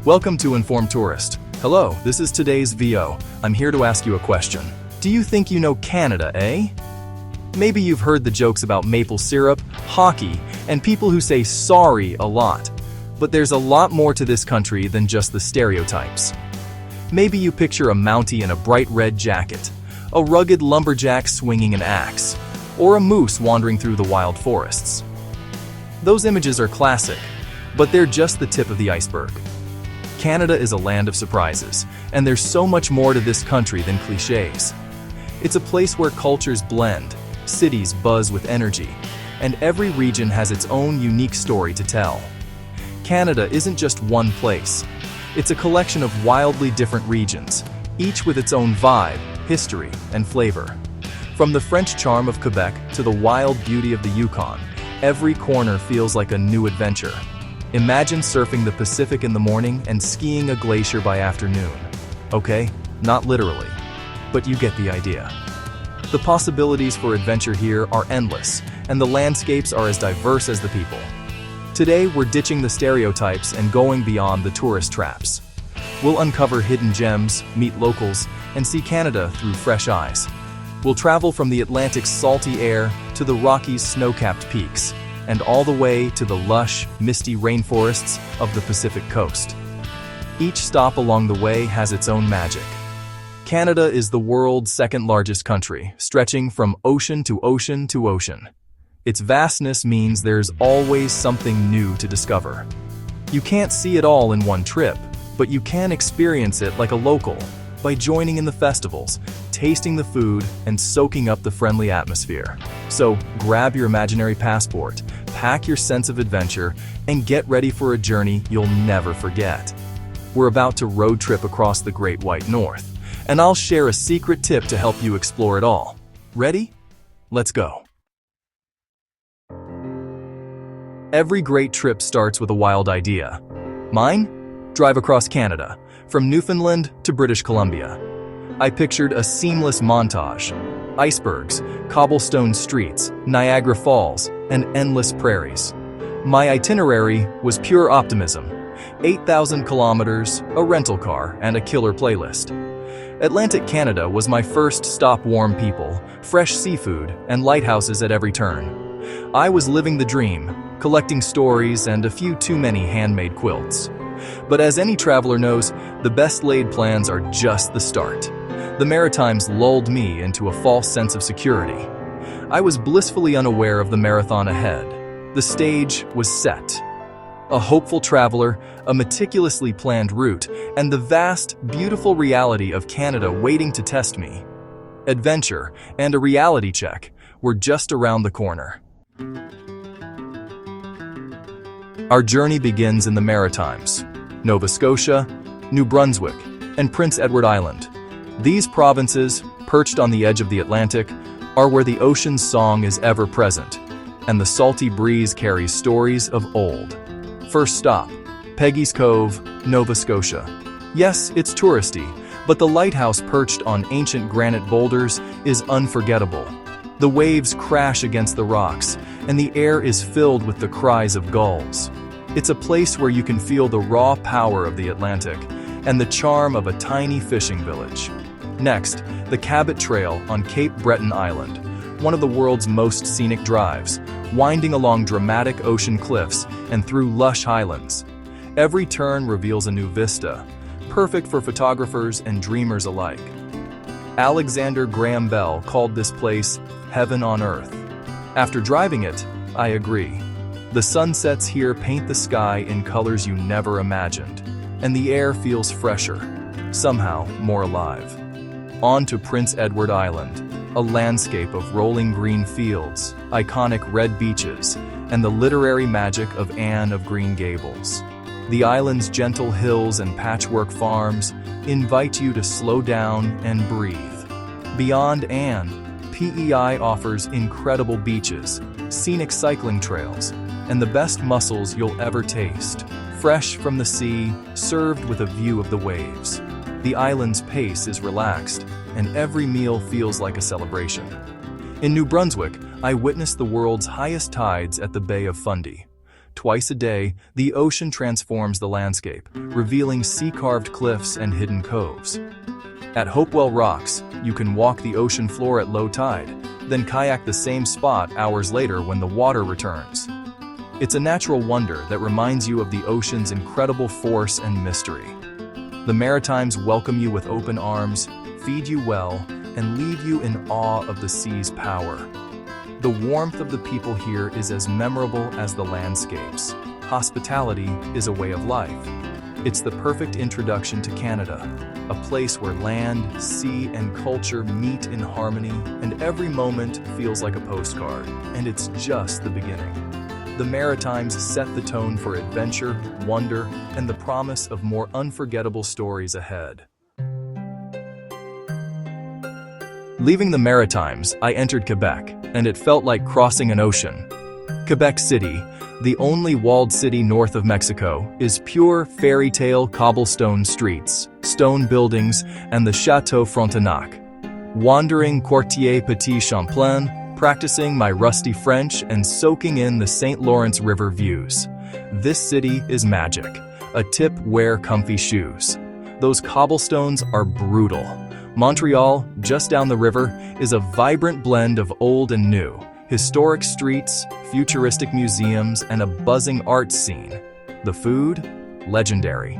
Welcome to Informed Tourist. Hello, this is today's VO. I'm here to ask you a question. Do you think you know Canada, eh? Maybe you've heard the jokes about maple syrup, hockey, and people who say sorry a lot. But there's a lot more to this country than just the stereotypes. Maybe you picture a Mountie in a bright red jacket, a rugged lumberjack swinging an axe, or a moose wandering through the wild forests. Those images are classic, but they're just the tip of the iceberg. Canada is a land of surprises, and there's so much more to this country than cliches. It's a place where cultures blend, cities buzz with energy, and every region has its own unique story to tell. Canada isn't just one place. It's a collection of wildly different regions, each with its own vibe, history, and flavor. From the French charm of Quebec to the wild beauty of the Yukon, every corner feels like a new adventure. Imagine surfing the Pacific in the morning and skiing a glacier by afternoon. Okay, not literally, but you get the idea. The possibilities for adventure here are endless, and the landscapes are as diverse as the people. Today, we're ditching the stereotypes and going beyond the tourist traps. We'll uncover hidden gems, meet locals, and see Canada through fresh eyes. We'll travel from the Atlantic's salty air to the Rockies' snow-capped peaks, and all the way to the lush, misty rainforests of the Pacific coast. Each stop along the way has its own magic. Canada is the world's second-largest country, stretching from ocean to ocean to ocean. Its vastness means there's always something new to discover. You can't see it all in one trip, but you can experience it like a local, by joining in the festivals, tasting the food, and soaking up the friendly atmosphere. So grab your imaginary passport, pack your sense of adventure, and get ready for a journey you'll never forget. We're about to road trip across the Great White North, and I'll share a secret tip to help you explore it all. Ready? Let's go. Every great trip starts with a wild idea. Mine? Drive across Canada, from Newfoundland to British Columbia. I pictured a seamless montage: icebergs, cobblestone streets, Niagara Falls, and endless prairies. My itinerary was pure optimism: 8,000 kilometers, a rental car, and a killer playlist. Atlantic Canada was my first stop: warm people, fresh seafood, and lighthouses at every turn. I was living the dream, collecting stories and a few too many handmade quilts. But as any traveler knows, the best-laid plans are just the start. The Maritimes lulled me into a false sense of security. I was blissfully unaware of the marathon ahead. The stage was set. A hopeful traveler, a meticulously planned route, and the vast, beautiful reality of Canada waiting to test me. Adventure and a reality check were just around the corner. Our journey begins in the Maritimes: Nova Scotia, New Brunswick, and Prince Edward Island. These provinces, perched on the edge of the Atlantic, are where the ocean's song is ever present, and the salty breeze carries stories of old. First stop: Peggy's Cove, Nova Scotia. Yes, it's touristy, but the lighthouse perched on ancient granite boulders is unforgettable. The waves crash against the rocks, and the air is filled with the cries of gulls. It's a place where you can feel the raw power of the Atlantic and the charm of a tiny fishing village. Next, the Cabot Trail on Cape Breton Island, one of the world's most scenic drives, winding along dramatic ocean cliffs and through lush highlands. Every turn reveals a new vista, perfect for photographers and dreamers alike. Alexander Graham Bell called this place heaven on earth. After driving it, I agree. The sunsets here paint the sky in colors you never imagined, and the air feels fresher, somehow more alive. On to Prince Edward Island, a landscape of rolling green fields, iconic red beaches, and the literary magic of Anne of Green Gables. The island's gentle hills and patchwork farms invite you to slow down and breathe. Beyond Anne, PEI offers incredible beaches, scenic cycling trails, and the best mussels you'll ever taste, fresh from the sea, served with a view of the waves. The island's pace is relaxed, and every meal feels like a celebration. In New Brunswick, I witnessed the world's highest tides at the Bay of Fundy. Twice a day, the ocean transforms the landscape, revealing sea-carved cliffs and hidden coves. At Hopewell Rocks, you can walk the ocean floor at low tide, then kayak the same spot hours later when the water returns. It's a natural wonder that reminds you of the ocean's incredible force and mystery. The Maritimes welcome you with open arms, feed you well, and leave you in awe of the sea's power. The warmth of the people here is as memorable as the landscapes. Hospitality is a way of life. It's the perfect introduction to Canada, a place where land, sea, and culture meet in harmony, and every moment feels like a postcard. And it's just the beginning. The Maritimes set the tone for adventure, wonder, and the promise of more unforgettable stories ahead. Leaving the Maritimes, I entered Quebec, and it felt like crossing an ocean. Quebec City, the only walled city north of Mexico, is pure fairy tale cobblestone streets, stone buildings, and the Chateau Frontenac. Wandering Quartier Petit Champlain, practicing my rusty French and soaking in the St. Lawrence River views. This city is magic. A tip: wear comfy shoes. Those cobblestones are brutal. Montreal, just down the river, is a vibrant blend of old and new. Historic streets, futuristic museums, and a buzzing arts scene. The food? Legendary.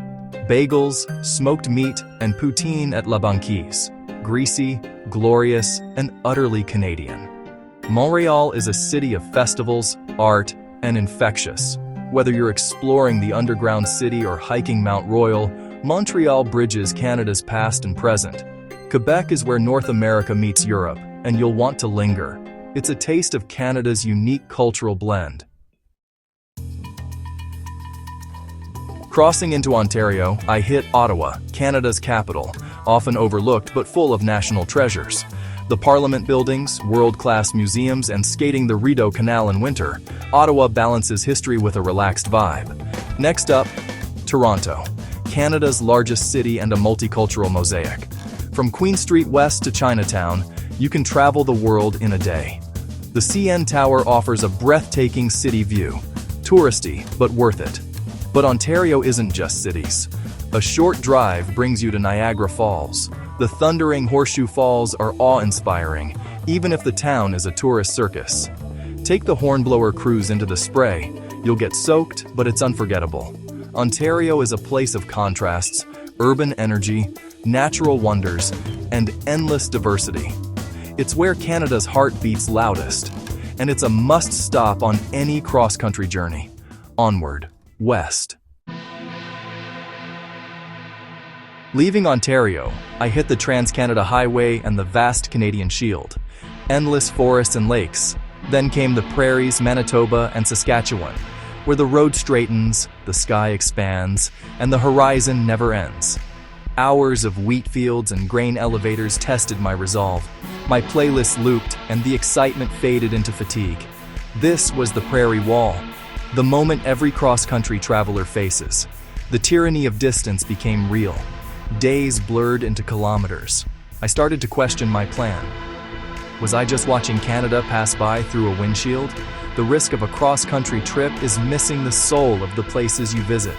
Bagels, smoked meat, and poutine at La Banquise. Greasy, glorious, and utterly Canadian. Montreal is a city of festivals, art, and infectious. Whether you're exploring the underground city or hiking Mount Royal, Montreal bridges Canada's past and present. Quebec is where North America meets Europe, and you'll want to linger. It's a taste of Canada's unique cultural blend. Crossing into Ontario, I hit Ottawa, Canada's capital, often overlooked but full of national treasures. The Parliament buildings, world-class museums, and skating the Rideau Canal in winter, Ottawa balances history with a relaxed vibe. Next up, Toronto, Canada's largest city and a multicultural mosaic. From Queen Street West to Chinatown, you can travel the world in a day. The CN Tower offers a breathtaking city view. Touristy, but worth it. But Ontario isn't just cities. A short drive brings you to Niagara Falls. The thundering Horseshoe Falls are awe-inspiring, even if the town is a tourist circus. Take the Hornblower cruise into the Spray. You'll get soaked, but it's unforgettable. Ontario is a place of contrasts, urban energy, natural wonders, and endless diversity. It's where Canada's heart beats loudest, and it's a must-stop on any cross-country journey. Onward, west. Leaving Ontario, I hit the Trans-Canada Highway and the vast Canadian Shield. Endless forests and lakes. Then came the prairies, Manitoba, and Saskatchewan, where the road straightens, the sky expands, and the horizon never ends. Hours of wheat fields and grain elevators tested my resolve. My playlist looped, and the excitement faded into fatigue. This was the Prairie Wall, the moment every cross-country traveler faces. The tyranny of distance became real. Days blurred into kilometers. I started to question my plan. Was I just watching Canada pass by through a windshield? The risk of a cross-country trip is missing the soul of the places you visit.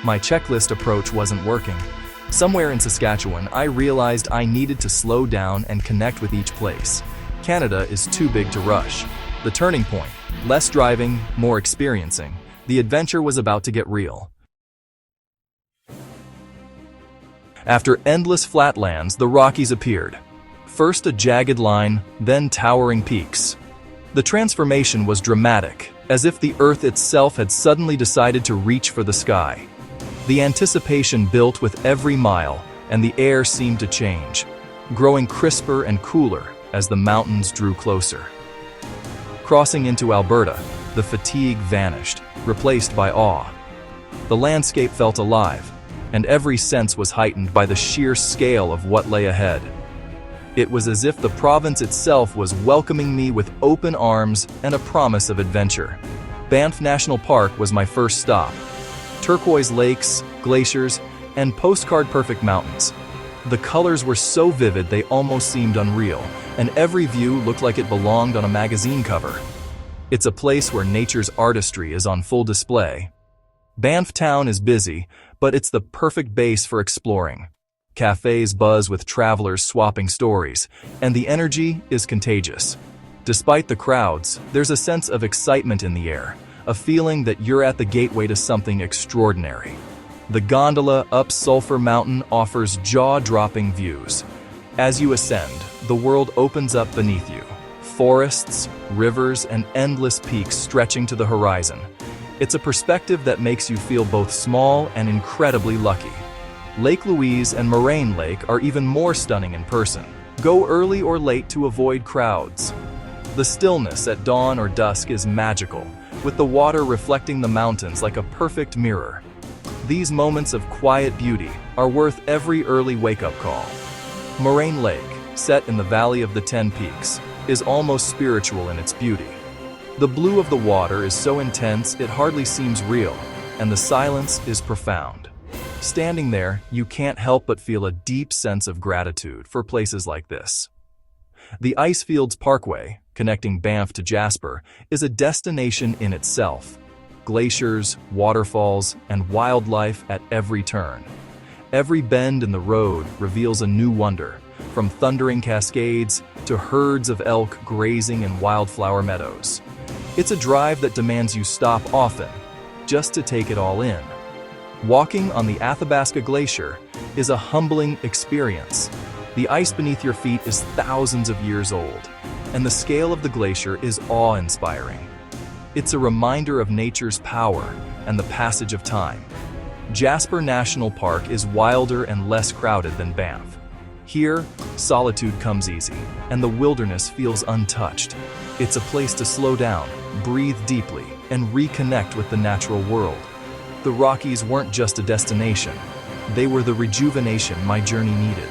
My checklist approach wasn't working. Somewhere in Saskatchewan, I realized I needed to slow down and connect with each place. Canada is too big to rush. The turning point: less driving, more experiencing. The adventure was about to get real. After endless flatlands, the Rockies appeared. First a jagged line, then towering peaks. The transformation was dramatic, as if the Earth itself had suddenly decided to reach for the sky. The anticipation built with every mile, and the air seemed to change, growing crisper and cooler as the mountains drew closer. Crossing into Alberta, the fatigue vanished, replaced by awe. The landscape felt alive, and every sense was heightened by the sheer scale of what lay ahead. It was as if the province itself was welcoming me with open arms and a promise of adventure. Banff National Park was my first stop. Turquoise lakes, glaciers, and postcard-perfect mountains. The colors were so vivid they almost seemed unreal, and every view looked like it belonged on a magazine cover. It's a place where nature's artistry is on full display. Banff town is busy, but it's the perfect base for exploring. Cafes buzz with travelers swapping stories, and the energy is contagious. Despite the crowds, there's a sense of excitement in the air, a feeling that you're at the gateway to something extraordinary. The gondola up Sulphur Mountain offers jaw-dropping views. As you ascend, the world opens up beneath you. Forests, rivers, and endless peaks stretching to the horizon. It's a perspective that makes you feel both small and incredibly lucky. Lake Louise and Moraine Lake are even more stunning in person. Go early or late to avoid crowds. The stillness at dawn or dusk is magical, with the water reflecting the mountains like a perfect mirror. These moments of quiet beauty are worth every early wake-up call. Moraine Lake, set in the Valley of the Ten Peaks, is almost spiritual in its beauty. The blue of the water is so intense it hardly seems real, and the silence is profound. Standing there, you can't help but feel a deep sense of gratitude for places like this. The Icefields Parkway, connecting Banff to Jasper, is a destination in itself. Glaciers, waterfalls, and wildlife at every turn. Every bend in the road reveals a new wonder, from thundering cascades to herds of elk grazing in wildflower meadows. It's a drive that demands you stop often, just to take it all in. Walking on the Athabasca Glacier is a humbling experience. The ice beneath your feet is thousands of years old, and the scale of the glacier is awe-inspiring. It's a reminder of nature's power and the passage of time. Jasper National Park is wilder and less crowded than Banff. Here, solitude comes easy, and the wilderness feels untouched. It's a place to slow down, breathe deeply, and reconnect with the natural world. The Rockies weren't just a destination. They were the rejuvenation my journey needed.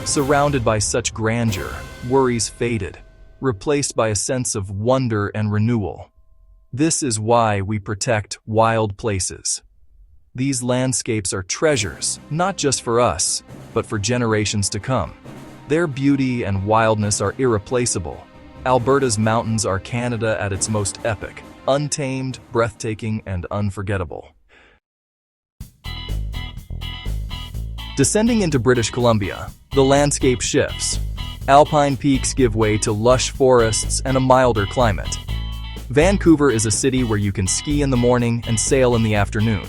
Surrounded by such grandeur, worries faded, replaced by a sense of wonder and renewal. This is why we protect wild places. These landscapes are treasures, not just for us, but for generations to come. Their beauty and wildness are irreplaceable. Alberta's mountains are Canada at its most epic, untamed, breathtaking, and unforgettable. Descending into British Columbia, the landscape shifts. Alpine peaks give way to lush forests and a milder climate. Vancouver is a city where you can ski in the morning and sail in the afternoon.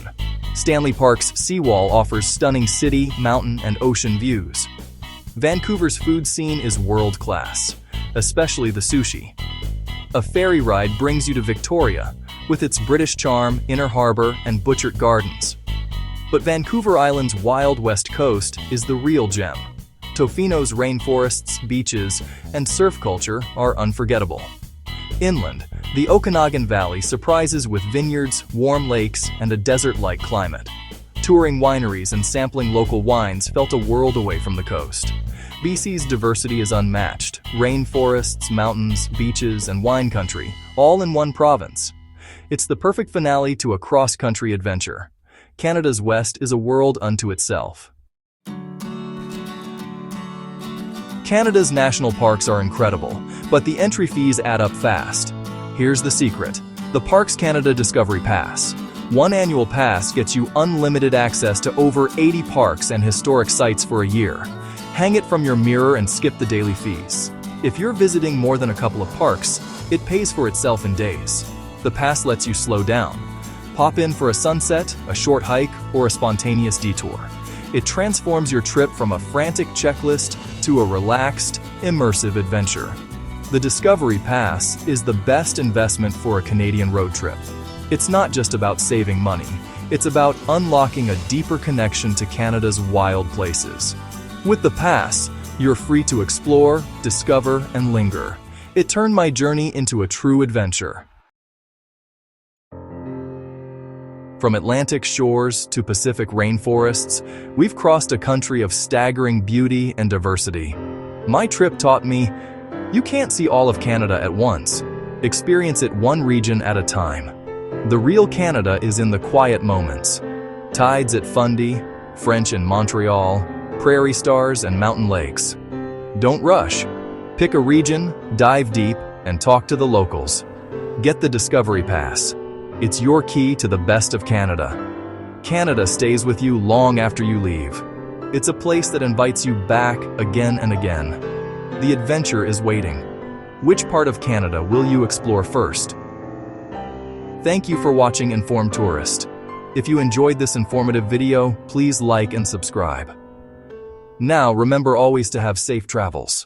Stanley Park's seawall offers stunning city, mountain, and ocean views. Vancouver's food scene is world-class, especially the sushi. A ferry ride brings you to Victoria, with its British charm, Inner Harbour, and Butchart Gardens. But Vancouver Island's wild west coast is the real gem. Tofino's rainforests, beaches, and surf culture are unforgettable. Inland, the Okanagan Valley surprises with vineyards, warm lakes, and a desert-like climate. Touring wineries and sampling local wines felt a world away from the coast. BC's diversity is unmatched. Rainforests, mountains, beaches, and wine country, all in one province. It's the perfect finale to a cross-country adventure. Canada's West is a world unto itself. Canada's national parks are incredible, but the entry fees add up fast. Here's the secret: the Parks Canada Discovery Pass. One annual pass gets you unlimited access to over 80 parks and historic sites for a year. Hang it from your mirror and skip the daily fees. If you're visiting more than a couple of parks, it pays for itself in days. The pass lets you slow down. Pop in for a sunset, a short hike, or a spontaneous detour. It transforms your trip from a frantic checklist to a relaxed, immersive adventure. The Discovery Pass is the best investment for a Canadian road trip. It's not just about saving money, it's about unlocking a deeper connection to Canada's wild places. With the pass, you're free to explore, discover, and linger. It turned my journey into a true adventure. From Atlantic shores to Pacific rainforests, we've crossed a country of staggering beauty and diversity. My trip taught me, you can't see all of Canada at once. Experience it one region at a time. The real Canada is in the quiet moments. Tides at Fundy, French in Montreal, prairie stars and mountain lakes. Don't rush. Pick a region, dive deep, and talk to the locals. Get the Discovery Pass. It's your key to the best of Canada. Canada stays with you long after you leave. It's a place that invites you back again and again. The adventure is waiting. Which part of Canada will you explore first? Thank you for watching Informed Tourist. If you enjoyed this informative video, please like and subscribe. Now, remember always to have safe travels.